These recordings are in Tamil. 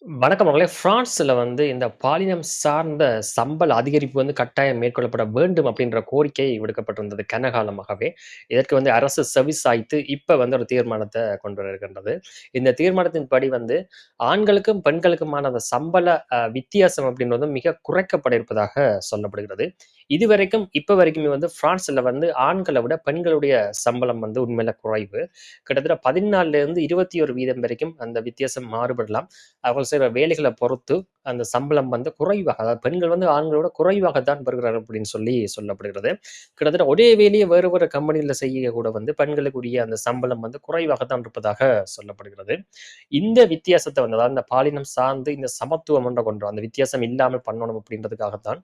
வணக்கம் மகளே. பிரான்ஸ்ல இந்த பாலினம் சார்ந்த சம்பள அதிகரிப்பு கட்டாயம் மேற்கொள்ளப்பட வேண்டும் அப்படின்ற கோரிக்கை விடுக்கப்பட்டிருந்தது கனகாலமாகவே. இதற்கு அரசு செவிசாய்த்து இப்ப ஒரு தீர்மானத்த கொண்டு வர இருக்கின்றது. இந்த தீர்மானத்தின்படி ஆண்களுக்கும், பெண்களுக்குமான அந்த சம்பள வித்தியாசம் அப்படின்றது மிக குறைக்கப்பட இருப்பதாக சொல்லப்படுகிறது. இதுவரைக்கும் இப்ப வரைக்குமே பிரான்ஸ்ல ஆண்கள விட பெண்களுடைய சம்பளம் உண்மையில குறைவு. கிட்டத்தட்ட 14லிருந்து 21% வரைக்கும் அந்த வித்தியாசம் மாறுபடலாம். அவர்கள் செய்ற வேலைகள பொறுத்து அந்த சம்பளம் குறைவாக, அதாவது பெண்கள் ஆண்கள விட குறைவாக தான் பெறுகிறார்கள் அப்படின்னு சொல்லி சொல்லப்படுகிறது. கிட்டத்தட்ட ஒரே வேலைய வேறு வேறு கம்பெனில செய்ய கூட பெண்களுக்குரிய அந்த சம்பளம் குறைவாக தான் இருப்பதாக சொல்லப்படுகிறது. இந்த வித்தியாசத்த அதாவது இந்த பாலினம் சார்ந்து இந்த சமத்துவம் கொண்டு அந்த வித்தியாசம் இல்லாமல் பண்ணணும் அப்படின்றதுக்காகத்தான்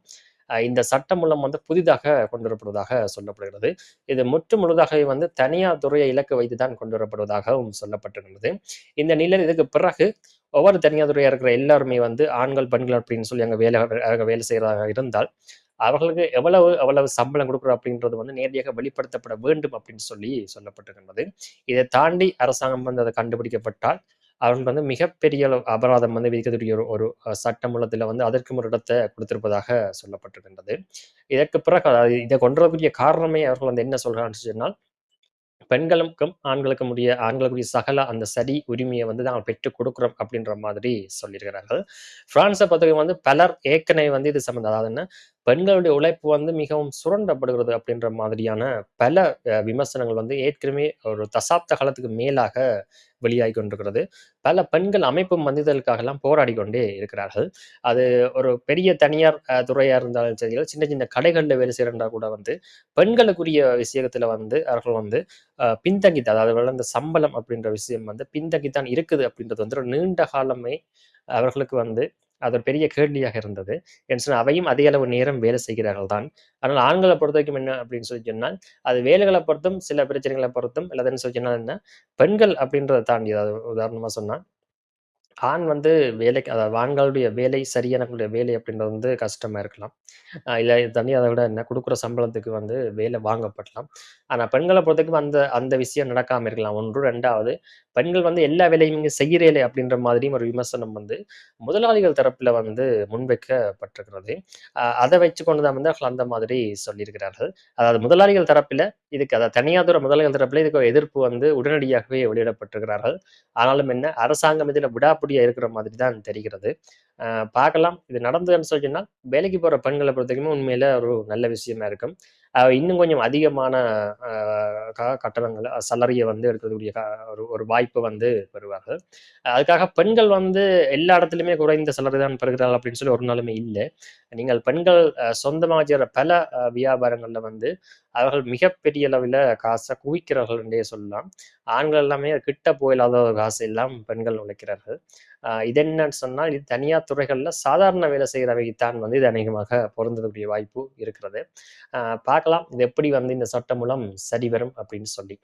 இந்த சட்டமூலம் புதிதாக கொண்டு வரப்படுவதாக சொல்லப்படுகிறது. இது முற்று முழுதாக தனியார் துறையை இலக்கு வைத்து தான் கொண்டு வரப்படுவதாகவும் சொல்லப்பட்டிருந்தது. இந்த நிலையில் இதுக்கு பிறகு ஒவ்வொரு தனியார் துறையா இருக்கிற எல்லாருமே ஆண்கள், பெண்கள் அப்படின்னு சொல்லி அங்க வேலை செய்றதாக இருந்தால், அவர்களுக்கு எவ்வளவு எவ்வளவு சம்பளம் குடுக்குறோம் அப்படின்றது நேரடியாக வெளிப்படுத்தப்பட வேண்டும் அப்படின்னு சொல்லி சொல்லப்பட்டிருக்கின்றது. இதை தாண்டி அரசாங்கம் அத கண்டுபிடிக்கப்பட்டால், அவர்கள் மிகப்பெரிய அளவு அபராதம் விதிக்கக்கூடிய ஒரு ஒரு சட்டமூலத்தில அதற்கும் ஒரு இடத்த குடுத்திருப்பதாக சொல்லப்பட்டிருக்கின்றது. இதற்கு பிறகு அதாவது இத கொண்டு வரக்கூடிய காரணமே அவர்கள் என்ன சொல்றாங்கன்னு சொன்னால், பெண்களுக்கும் ஆண்களுக்குரிய சகல அந்த சரி உரிமையை நாங்க பெற்றுக் கொடுக்கிறோம் அப்படின்ற மாதிரி சொல்லியிருக்கிறார்கள். பிரான்ஸை பொறுத்தவரைக்கும் பலர் ஏற்கனவே இது சம்பந்தம் அதாவது என்ன பெண்களுடைய உழைப்பு மிகவும் சுரண்டப்படுகிறது அப்படின்ற மாதிரியான பல விமர்சனங்கள் ஏற்கனவே ஒரு தசாப்த காலத்துக்கு மேலாக வெளியாகி கொண்டிருக்கிறது. பல பெண்கள் அமைப்பு இதற்காக எல்லாம் போராடி கொண்டே இருக்கிறார்கள். அது ஒரு பெரிய தனியார் துறையா இருந்தாலும் சரி, சின்ன சின்ன கடைகள்ல வேலை செய்யறா கூட பெண்களுக்குரிய விஷயத்துல அவர்கள் பின்தங்கி அதாவது அந்த சம்பளம் அப்படின்ற விஷயம் பின்தங்கித்தான் இருக்குது அப்படின்றது ஒரு நீண்ட காலமே அவர்களுக்கு அது ஒரு பெரிய கேள்வியாக இருந்தது. என்று சொன்னா அவையும் அதிக அளவு நேரம் வேலை செய்கிறார்கள் தான். ஆனால் ஆண்கள பொறுத்தவரைக்கும் என்ன அப்படின்னு சொல்லி சொன்னால், அது வேலைகள பொறுத்தும், சில பிரச்சனைகள பொறுத்தும் இல்லதுன்னு சொல்லி சொன்னா என்ன, பெண்கள் அப்படின்றத தாண்டி அதாவது உதாரணமா சொன்னா ஆண் வேலைக்கு அதாவது ஆண்களுடைய வேலை சரியான வேலை அப்படின்றது கஷ்டமா இருக்கலாம். இல்ல இது தனி அத விட என்ன குடுக்குற சம்பளத்துக்கு வேலை வாங்கப்படலாம். ஆனா பெண்கள பொறுத்தவரைக்கும் அந்த அந்த விஷயம் நடக்காம இருக்கலாம். 1 2வது பெண்கள் எல்லா வேலையும் இங்க செய்கிறீகளே அப்படின்ற மாதிரியும் ஒரு விமர்சனம் முதலாளிகள் தரப்புல முன்வைக்கப்பட்டிருக்கிறது. அத வச்சுக்கொண்டு தான் அவர்கள் அந்த மாதிரி சொல்லியிருக்கிறார்கள். அதாவது முதலாளிகள் தரப்பில இதுக்கு அதாவது தனியார் துறை முதலாளிகள் தரப்பில இதுக்கு ஒரு எதிர்ப்பு உடனடியாகவே வெளியிடப்பட்டிருக்கிறார்கள். ஆனாலும் என்ன அரசாங்கம் இதுல விடாப்பிடியா இருக்கிற மாதிரி தான் தெரிகிறது. அ பார்க்கலாம். இது நடந்ததுன்னு சொன்னா, வேலைக்கு போற பெண்கள பொறுத்தவரைக்கும் உண்மையில ஒரு நல்ல விஷயமா இருக்கும். இன்னும் கொஞ்சம் அதிகமான அ கட்டணங்கள சலரிய எடுக்கக்கூடிய ஒரு ஒரு வாய்ப்பு பெறுவார்கள். அதுக்காக பெண்கள் எல்லா இடத்துலயுமே குறைந்த சலரி தான் பெறுகிறார்கள் அப்படின்னு சொல்லி ஒரு நாளுமே இல்ல. நீங்கள் பெண்கள் சொந்தமா செய்ற பல வியாபாரங்கள்ல அவர்கள் மிகப்பெரிய அளவில காச குவிக்கிறார்கள் என்றே சொல்லலாம். ஆண்கள் எல்லாமே கிட்ட போயில்லாத காசு எல்லாம் பெண்கள் உழைக்கிறார்கள். இது என்னன்னு சொன்னால், இது தனியார் துறைகள்ல சாதாரண வேலை செய்றவைக்கு தான் இது அநேகமாக பொருந்தக்கூடிய வாய்ப்பு இருக்கிறது. அ பார்க்கலாம். இது எப்படி இந்த சட்டம் மூலம் சரிவரும் அப்படின்னு சொல்லி.